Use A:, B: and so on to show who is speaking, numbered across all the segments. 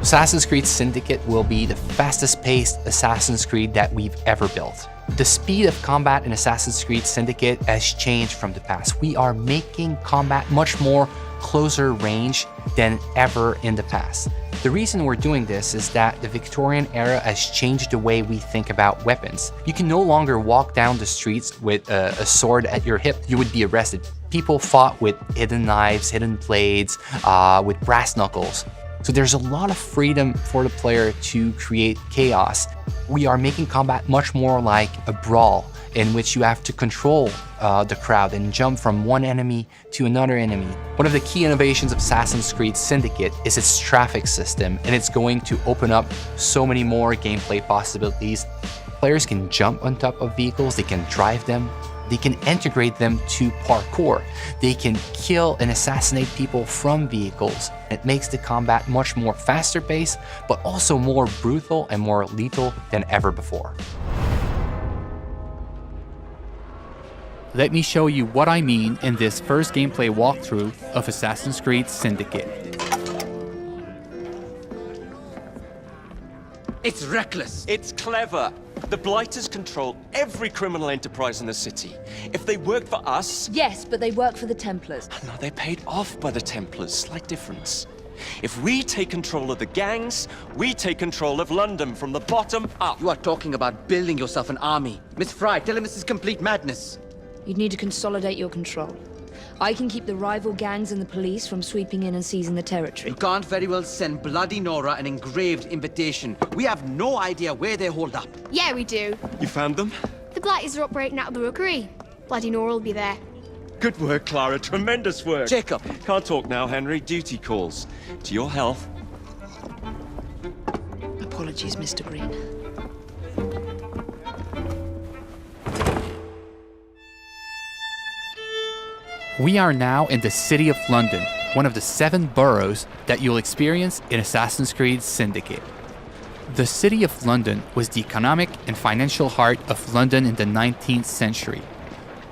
A: Assassin's Creed Syndicate will be the fastest-paced Assassin's Creed that we've ever built. The speed of combat in Assassin's Creed Syndicate has changed from the past. We are making combat much more closer range than ever in the past. The reason we're doing this is that the Victorian era has changed the way we think about weapons. You can no longer walk down the streets with a sword at your hip. You would be arrested. People fought with hidden knives, hidden blades, with brass knuckles. So there's a lot of freedom for the player to create chaos. We are making combat much more like a brawl in which you have to control the crowd and jump from one enemy to another enemy. One of the key innovations of Assassin's Creed Syndicate is its traffic system, and it's going to open up so many more gameplay possibilities. Players can jump on top of vehicles, they can drive them, they can integrate them to parkour. They can kill and assassinate people from vehicles. It makes the combat much more faster paced, but also more brutal and more lethal than ever before.
B: Let me show you what I mean in this first gameplay walkthrough of Assassin's Creed Syndicate.
C: It's reckless.
D: It's clever. The Blighters control every criminal enterprise in the city. If they worked for us...
E: Yes, but they work for the Templars.
D: No, they're paid off by the Templars. Slight difference. If we take control of the gangs, we take control of London from the bottom up.
C: You are talking about building yourself an army. Miss Fry, tell him this is complete madness.
E: You'd need to consolidate your control. I can keep the rival gangs and the police from sweeping in and seizing the territory.
C: You can't very well send Bloody Nora an engraved invitation. We have no idea where they hold up.
F: Yeah, we do.
D: You found them?
F: The Blighters are operating out of the rookery. Bloody Nora will be there.
D: Good work, Clara. Tremendous work.
C: Jacob.
D: Can't talk now, Henry. Duty calls. To your health.
E: Apologies, Mr. Green.
B: We are now in the city of London, one of the 7 boroughs that you'll experience in Assassin's Creed Syndicate. The city of London was the economic and financial heart of London in the 19th century.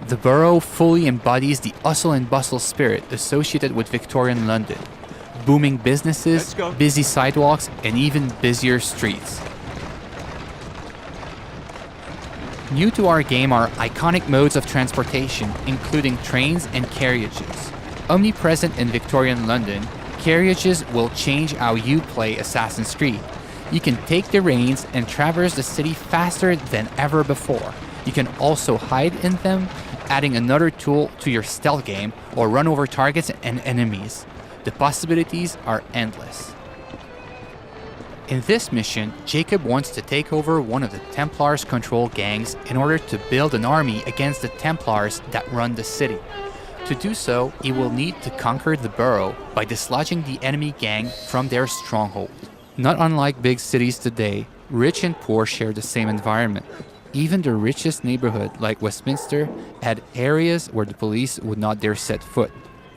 B: The borough fully embodies the hustle and bustle spirit associated with Victorian London. Booming businesses, busy sidewalks, and even busier streets. New to our game are iconic modes of transportation, including trains and carriages. Omnipresent in Victorian London, carriages will change how you play Assassin's Creed. You can take the reins and traverse the city faster than ever before. You can also hide in them, adding another tool to your stealth game, or run over targets and enemies. The possibilities are endless. In this mission, Jacob wants to take over one of the Templars' controlled gangs in order to build an army against the Templars that run the city. To do so, he will need to conquer the borough by dislodging the enemy gang from their stronghold. Not unlike big cities today, rich and poor share the same environment. Even the richest neighborhood, like Westminster, had areas where the police would not dare set foot.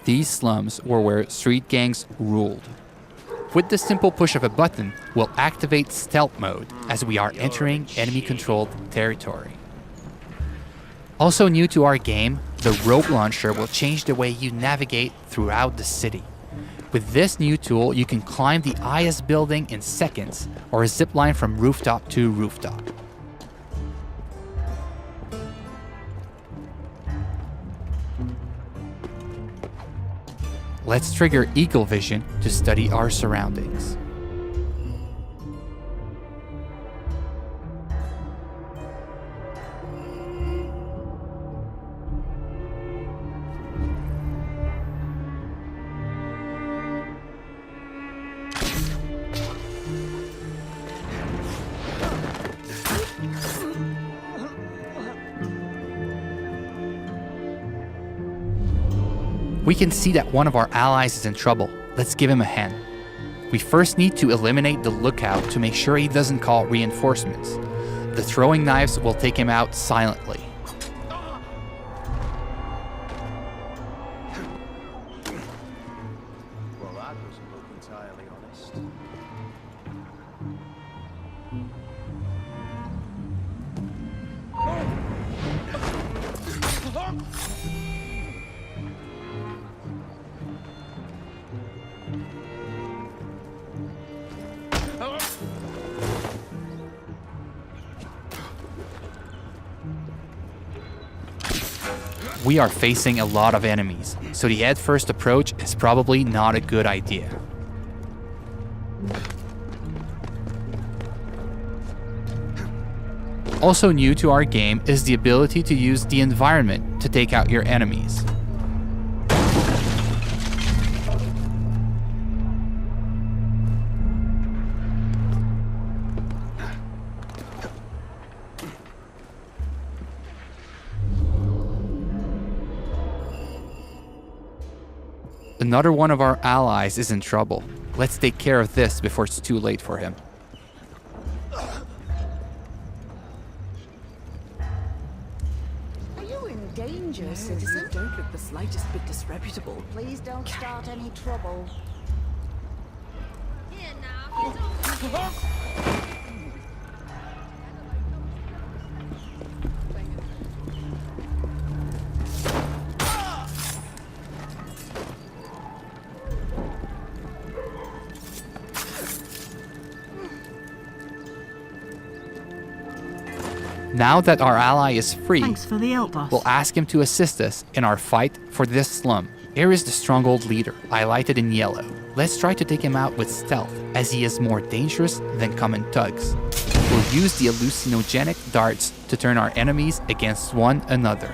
B: These slums were where street gangs ruled. With the simple push of a button, we'll activate stealth mode as we are entering enemy-controlled territory. Also new to our game, the rope launcher will change the way you navigate throughout the city. With this new tool, you can climb the highest building in seconds, or zip line from rooftop to rooftop. Let's trigger Eagle Vision to study our surroundings. We can see that one of our allies is in trouble. Let's give him a hand. We first need to eliminate the lookout to make sure he doesn't call reinforcements. The throwing knives will take him out silently.
G: Well, that doesn't look entirely honest.
B: we are facing a lot of enemies, so the head-first approach is probably not a good idea. Also new to our game is the ability to use the environment to take out your enemies. Another one of our allies is in trouble. Let's take care of this before it's too late for him.
H: Are you in danger, citizen?
I: Don't look the slightest bit disreputable.
H: Please don't start any trouble.
F: Here now.
B: Now that our ally is free,
I: Thanks for the help, boss.
B: we'll ask him to assist us in our fight for this slum. Here is the stronghold leader, highlighted in yellow. Let's try to take him out with stealth, as he is more dangerous than common thugs. We'll use the hallucinogenic darts to turn our enemies against one another.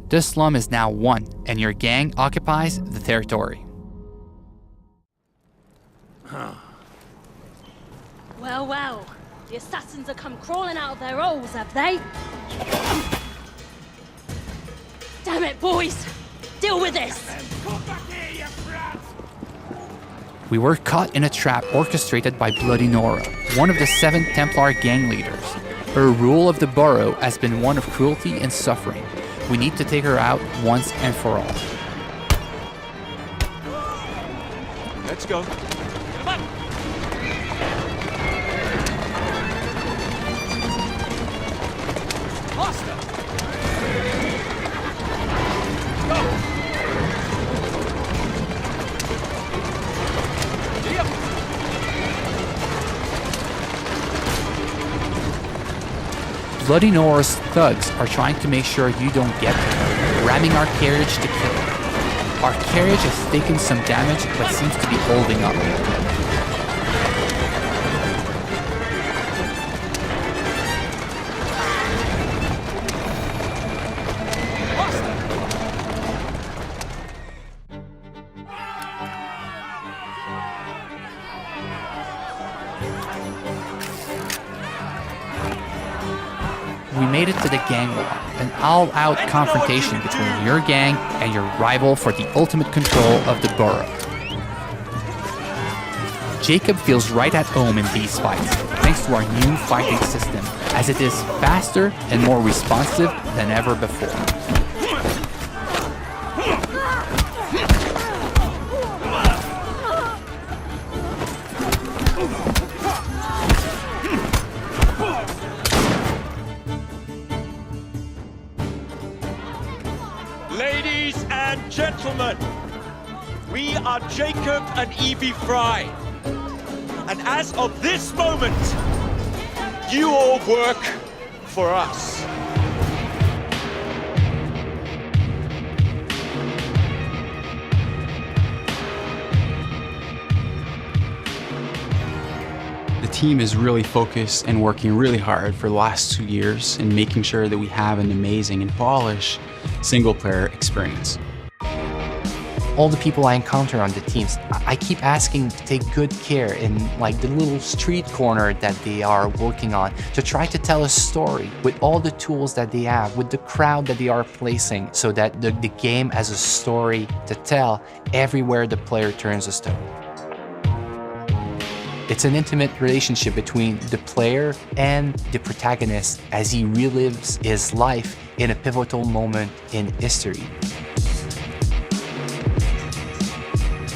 B: This slum is now won, and your gang occupies the territory.
J: Well, well, the assassins have come crawling out of their holes, have they? Damn it, boys! Deal with this!
B: We were caught in a trap orchestrated by Bloody Nora, one of the 7 Templar gang leaders. Her rule of the borough has been one of cruelty and suffering. We need to take her out once and for all.
D: Let's go.
B: Bloody Nora's thugs are trying to make sure you don't get her, ramming our carriage to kill her. Our carriage has taken some damage but seems to be holding up. We made it to the gang war, an all-out confrontation between your gang and your rival for the ultimate control of the borough. Jacob feels right at home in these fights, thanks to our new fighting system, as it is faster and more responsive than ever before.
D: Ladies and gentlemen, we are Jacob and Evie Fry. And as of this moment, you all work for us.
K: The team is really focused and working really hard for the last 2 years in making sure that we have an amazing and polished single-player experience.
A: all the people I encounter on the teams, I keep asking to take good care in like the little street corner that they are working on, to try to tell a story with all the tools that they have, with the crowd that they are placing, so that the game has a story to tell everywhere the player turns a stone. It's an intimate relationship between the player and the protagonist as he relives his life in a pivotal moment in history.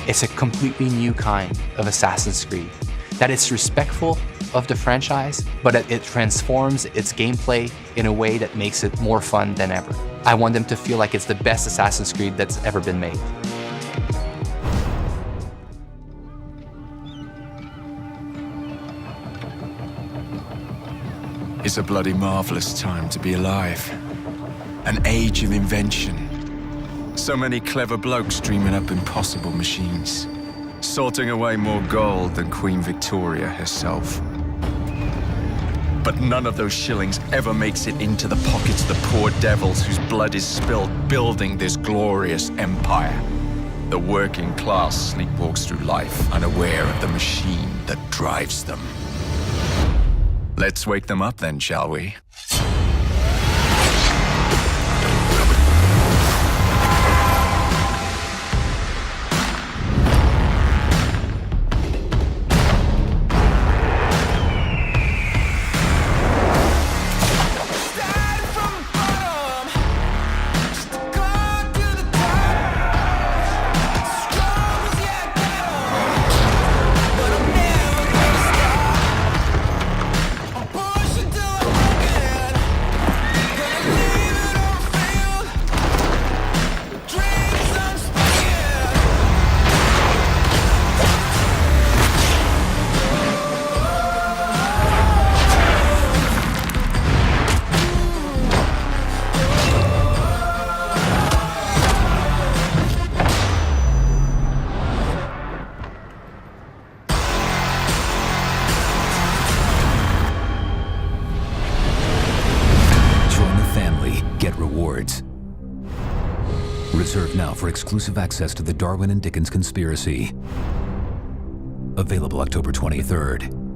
A: It's a completely new kind of Assassin's Creed, that it's respectful of the franchise, but it transforms its gameplay in a way that makes it more fun than ever. I want them to feel like it's the best Assassin's Creed that's ever been made.
L: It's a bloody marvelous time to be alive. An age of invention. So many clever blokes dreaming up impossible machines, sorting away more gold than Queen Victoria herself. But none of those shillings ever makes it into the pockets of the poor devils whose blood is spilled building this glorious empire. The working class sleepwalks through life unaware of the machine that drives them. Let's wake them up then, shall we?
M: Reserve now for exclusive access to the Darwin and Dickens Conspiracy. Available October 23rd.